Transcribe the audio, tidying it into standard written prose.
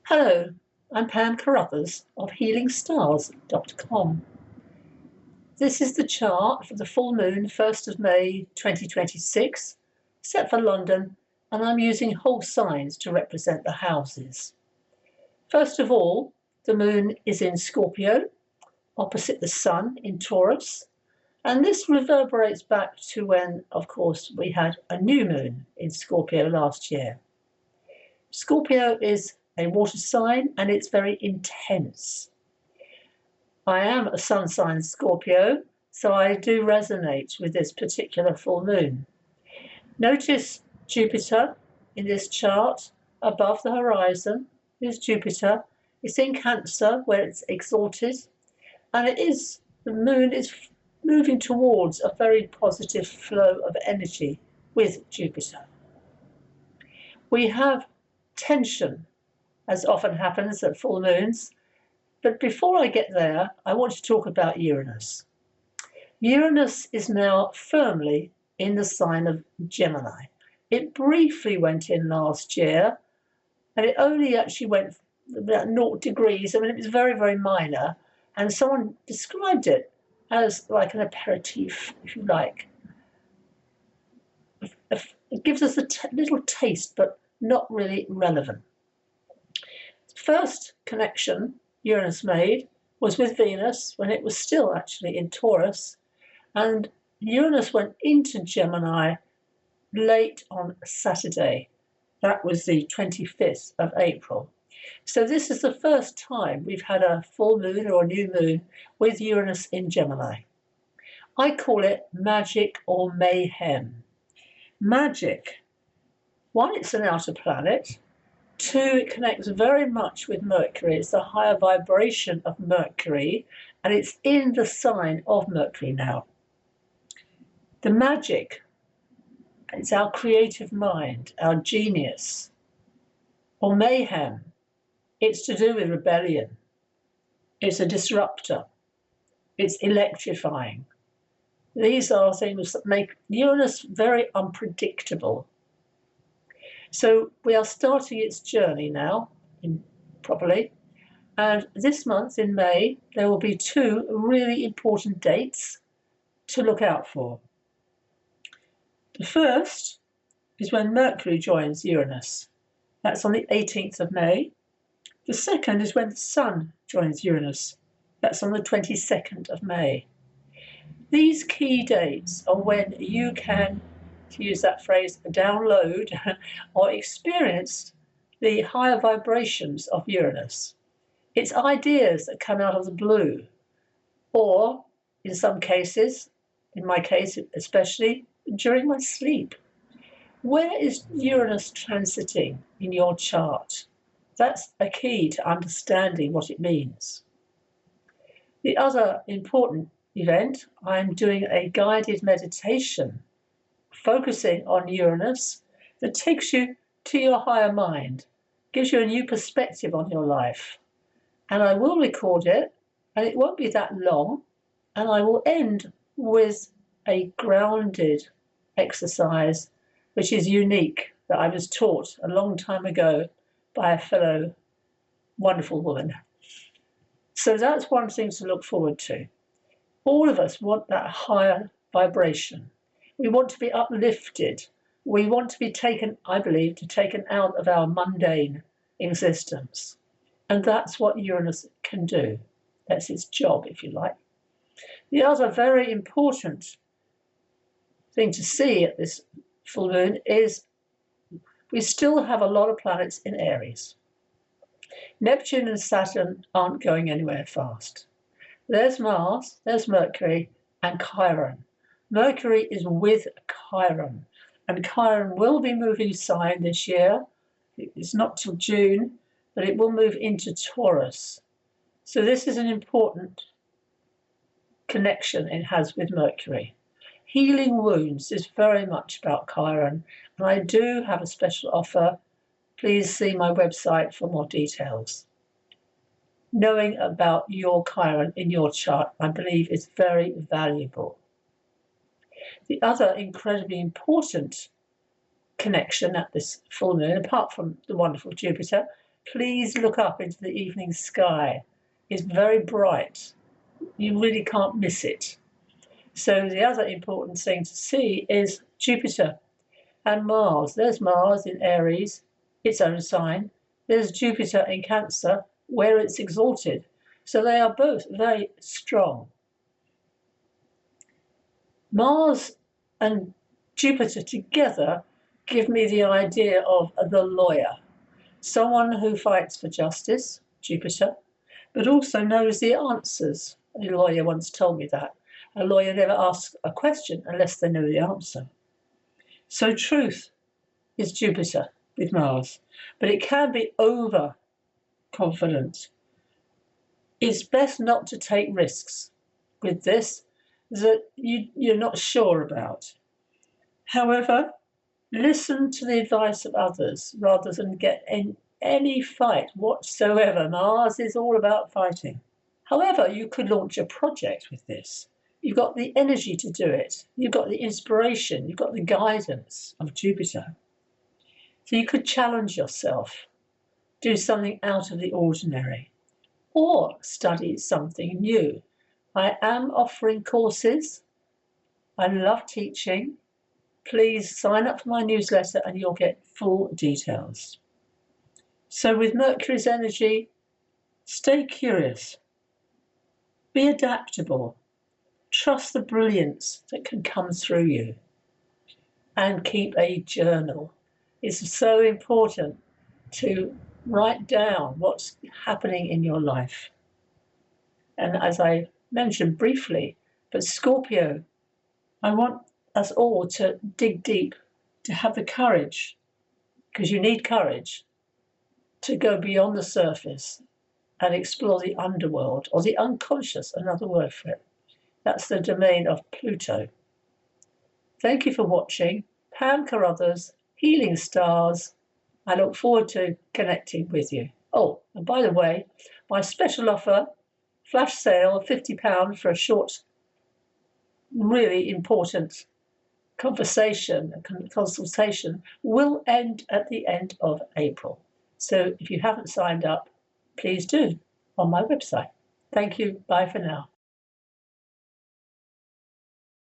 Hello, I'm Pam Carruthers of HealingStars.com. This is the chart for the full moon, 1st of May 2026, set for London, and I'm using whole signs to represent the houses. First of all, the moon is in Scorpio, opposite the sun in Taurus, and this reverberates back to when, of course, we had a new moon in Scorpio last year. Scorpio is a water sign and it's very intense. I am a sun sign Scorpio, so I do resonate with this particular full moon. Notice Jupiter in this chart above the horizon. Here's Jupiter. It's in Cancer where it's exalted, and the moon is moving towards a very positive flow of energy with Jupiter. We have tension, as often happens at full moons, but before I get there, I want to talk about Uranus. Uranus is now firmly in the sign of Gemini. It briefly went in last year, and it only actually went about 0 degrees. I mean, it was very, very minor, and someone described it as like an aperitif, if you like. It gives us a little taste, but not really relevant. The first connection Uranus made was with Venus when it was still actually in Taurus, and Uranus went into Gemini late on Saturday. That was the 25th of April. So this is the first time we've had a full moon or a new moon with Uranus in Gemini. I call it Magic or Mayhem. Magic. 1, it's an outer planet. 2, it connects very much with Mercury. It's the higher vibration of Mercury, and it's in the sign of Mercury now. The magic, it's our creative mind, our genius. Or mayhem, it's to do with rebellion. It's a disruptor. It's electrifying. These are things that make Uranus very unpredictable. So we are starting its journey now, properly, and this month in May there will be 2 really important dates to look out for. The first is when Mercury joins Uranus. That's on the 18th of May. The second is when the Sun joins Uranus. That's on the 22nd of May. These key dates are when you can, to use that phrase, download or experience the higher vibrations of Uranus. It's ideas that come out of the blue, or in some cases, in my case especially, during my sleep. Where is Uranus transiting in your chart? That's a key to understanding what it means. The other important event, I'm doing a guided meditation focusing on Uranus that takes you to your higher mind, gives you a new perspective on your life. And I will record it, and it won't be that long, and I will end with a grounded exercise which is unique, that I was taught a long time ago by a fellow wonderful woman. So that's one thing to look forward to. All of us want that higher vibration. We want to be uplifted. We want to be taken, I believe, taken out of our mundane existence. And that's what Uranus can do. That's its job, if you like. The other very important thing to see at this full moon is we still have a lot of planets in Aries. Neptune and Saturn aren't going anywhere fast. There's Mars, there's Mercury, and Chiron. Mercury is with Chiron, and Chiron will be moving sign this year. It's not till June, but it will move into Taurus. So this is an important connection it has with Mercury. Healing wounds is very much about Chiron, and I do have a special offer. Please see my website for more details. Knowing about your Chiron in your chart, I believe, is very valuable. The other incredibly important connection at this full moon, apart from the wonderful Jupiter, please look up into the evening sky. It's very bright. You really can't miss it. So the other important thing to see is Jupiter and Mars. There's Mars in Aries, its own sign. There's Jupiter in Cancer, where it's exalted. So they are both very strong. Mars and Jupiter together give me the idea of the lawyer, someone who fights for justice, Jupiter, but also knows the answers. A lawyer once told me that. A lawyer never asks a question unless they know the answer. So truth is Jupiter with Mars, but it can be overconfident. It's best not to take risks with this that you're not sure about. However, listen to the advice of others rather than get in any fight whatsoever. Mars is all about fighting. However, you could launch a project with this. You've got the energy to do it. You've got the inspiration. You've got the guidance of Jupiter. So you could challenge yourself, do something out of the ordinary, or study something new. I am offering courses. I love teaching. Please sign up for my newsletter and you'll get full details. So with Mercury's energy, stay curious. Be adaptable. Trust the brilliance that can come through you. And keep a journal. It's so important to write down what's happening in your life. And as I mentioned briefly, but Scorpio, I want us all to dig deep, to have the courage, because you need courage, to go beyond the surface and explore the underworld, or the unconscious, another word for it. That's the domain of Pluto. Thank you for watching. Pam Carruthers, Healing Stars. I look forward to connecting with you. Oh, and by the way, my special offer, flash sale, £50 for a short, really important consultation, will end at the end of April. So if you haven't signed up, please do on my website. Thank you. Bye for now.